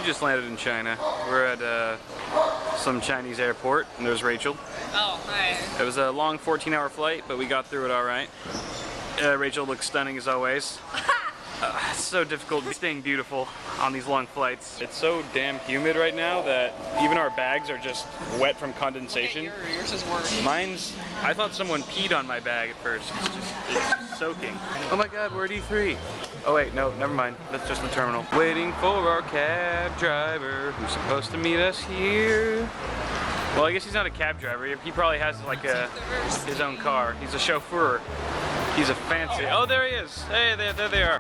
just landed in China. We're at some Chinese airport, and there's Rachel. Oh, hi. It was a long 14-hour flight, but we got through it all right. Rachel looks stunning as always. It's so difficult staying beautiful on these long flights. It's so damn humid right now that even our bags are just wet from condensation. Yours is worse. Mine's, I thought someone peed on my bag at first. It's just soaking. Oh my god, we're at E3. Oh wait, no, never mind. That's just the terminal. Waiting for our cab driver who's supposed to meet us here. Well, I guess he's not a cab driver. He probably has like his own car. He's a chauffeur. He's a fancy. Oh, there he is. Hey, there they are.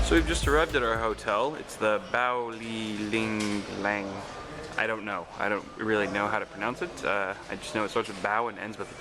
So we've just arrived at our hotel. It's the Bao Li Ling Lang. I don't know. I don't really know how to pronounce it. I just know it starts with Bao and ends with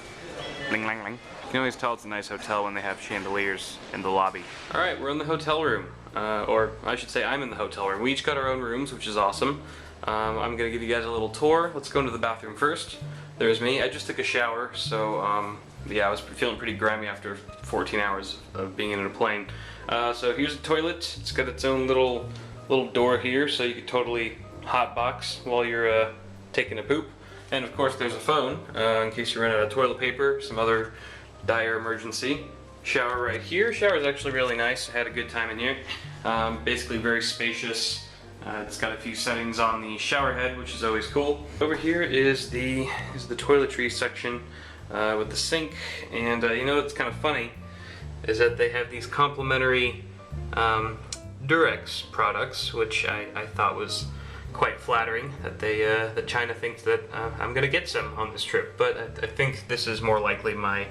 Ling Lang Lang. You can always tell it's a nice hotel when they have chandeliers in the lobby. Alright, we're in the hotel room. Or I should say I'm in the hotel room. We each got our own rooms, which is awesome. I'm gonna give you guys a little tour. Let's go into the bathroom first. There's me. I just took a shower, so yeah, I was feeling pretty grimy after 14 hours of being in a plane. So here's the toilet. It's got its own little door here, so you can totally hotbox while you're taking a poop. And of course there's a phone, in case you run out of toilet paper, some other dire emergency. Shower right here. Shower is actually really nice. I had a good time in here. Basically very spacious. It's got a few settings on the shower head, which is always cool. Over here is the toiletry section with the sink, and you know what's kind of funny is that they have these complimentary Durex products, which I thought was quite flattering that that China thinks that I'm gonna get some on this trip, but I think this is more likely my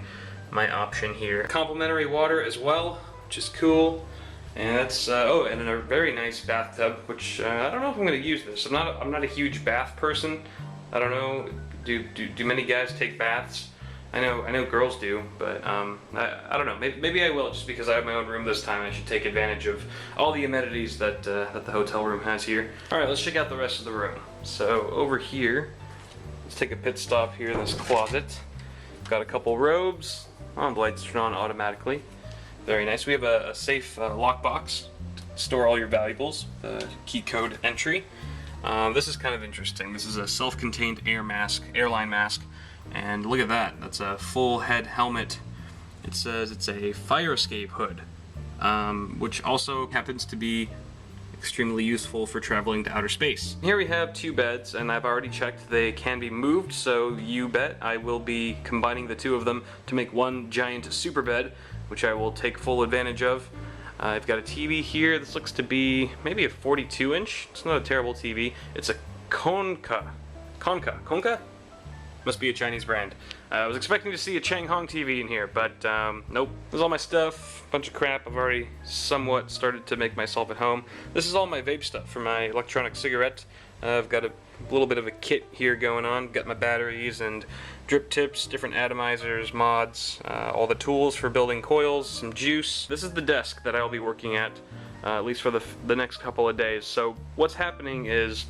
option here. Complimentary water as well, which is cool. And that's oh, and a very nice bathtub, which I don't know if I'm going to use this. I'm not a huge bath person. I don't know. Do many guys take baths? I know girls do, but I don't know. Maybe I will, just because I have my own room this time. I should take advantage of all the amenities that that the hotel room has here. All right, let's check out the rest of the room. So over here, let's take a pit stop here in this closet. Got a couple robes. Oh, the lights turn on automatically. Very nice. We have a safe lockbox to store all your valuables, the key code entry. This is kind of interesting. This is a self-contained airline mask, and look at that. That's a full head helmet. It says it's a fire escape hood, which also happens to be extremely useful for traveling to outer space. Here we have two beds, and I've already checked they can be moved, so you bet I will be combining the two of them to make one giant super bed, which I will take full advantage of. I've got a TV here. This looks to be maybe a 42-inch. It's not a terrible TV. It's a Konka? Must be a Chinese brand. I was expecting to see a Changhong TV in here, but nope. This is all my stuff, bunch of crap. I've already somewhat started to make myself at home. This is all my vape stuff for my electronic cigarette. I've got a little bit of a kit here going on. Got my batteries and drip tips, different atomizers, mods, all the tools for building coils, some juice. This is the desk that I'll be working at least for the next couple of days. So what's happening is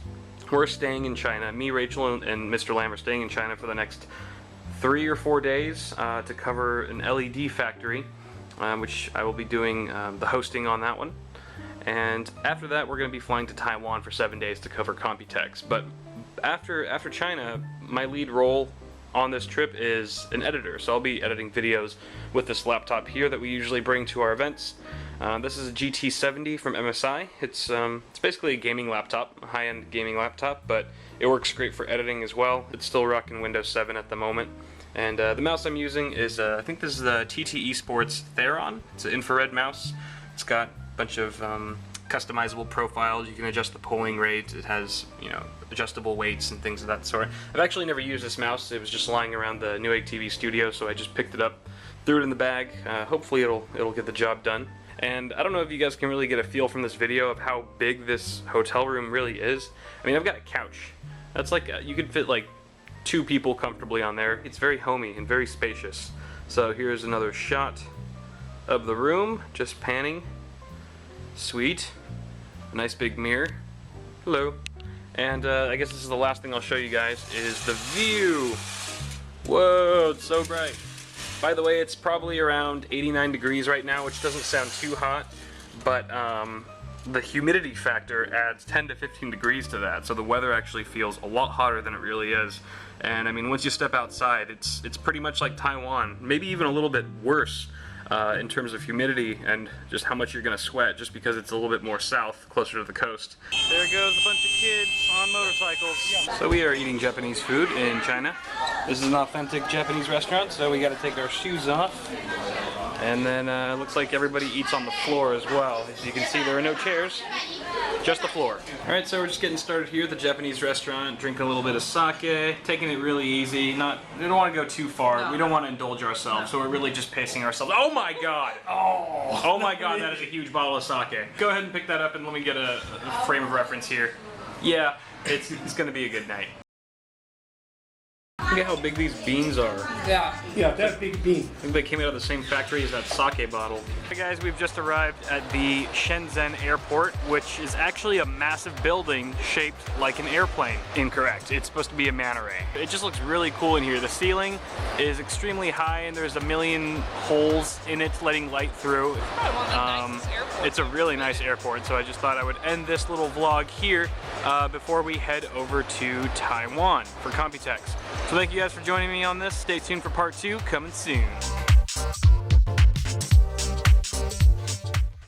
we're staying in China. Me, Rachel, and Mr. Lamb are staying in China for the next 3 or 4 days to cover an LED factory, which I will be doing the hosting on that one. And after that, we're going to be flying to Taiwan for 7 days to cover Computex. But after China, my lead role on this trip is an editor. So I'll be editing videos with this laptop here that we usually bring to our events. This is a GT70 from MSI. It's basically a gaming laptop, a high-end gaming laptop, but it works great for editing as well. It's still rocking Windows 7 at the moment. And the mouse I'm using is, I think this is the TT Esports Theron. It's an infrared mouse. It's got a bunch of customizable profiles. You can adjust the polling rate. It has, you know, adjustable weights and things of that sort. I've actually never used this mouse. It was just lying around the Newegg TV studio, so I just picked it up, threw it in the bag. Hopefully it'll get the job done. And I don't know if you guys can really get a feel from this video of how big this hotel room really is. I mean, I've got a couch. That's like, you could fit like 2 people comfortably on there. It's very homey and very spacious. So here's another shot of the room, just panning. Sweet. A nice big mirror. Hello. And I guess this is the last thing I'll show you guys is the view. Whoa, it's so bright. By the way, it's probably around 89 degrees right now, which doesn't sound too hot, but the humidity factor adds 10 to 15 degrees to that, so the weather actually feels a lot hotter than it really is. And I mean, once you step outside, it's pretty much like Taiwan, maybe even a little bit worse in terms of humidity and just how much you're gonna sweat, just because it's a little bit more south, closer to the coast. There goes a bunch of kids on motorcycles. So we are eating Japanese food in China. This is an authentic Japanese restaurant, so we gotta take our shoes off. And then it looks like everybody eats on the floor as well. As you can see, there are no chairs, just the floor. Alright, so we're just getting started here at the Japanese restaurant, drinking a little bit of sake, taking it really easy. We don't want to go too far. No. We don't want to indulge ourselves, so we're really just pacing ourselves. Oh my god! Oh my god, that is a huge bottle of sake. Go ahead and pick that up and let me get a frame of reference here. Yeah, it's gonna be a good night. Look at how big these beans are. Yeah. Yeah, that big bean. I think they came out of the same factory as that sake bottle. Hey guys, we've just arrived at the Shenzhen airport, which is actually a massive building shaped like an airplane. Incorrect. It's supposed to be a manta ray. It just looks really cool in here. The ceiling is extremely high and there's a million holes in it letting light through. It's probably one of the nicest airports. It's a really nice airport, so I just thought I would end this little vlog here before we head over to Taiwan for Computex. So thank you guys for joining me on this. Stay tuned for part 2, coming soon.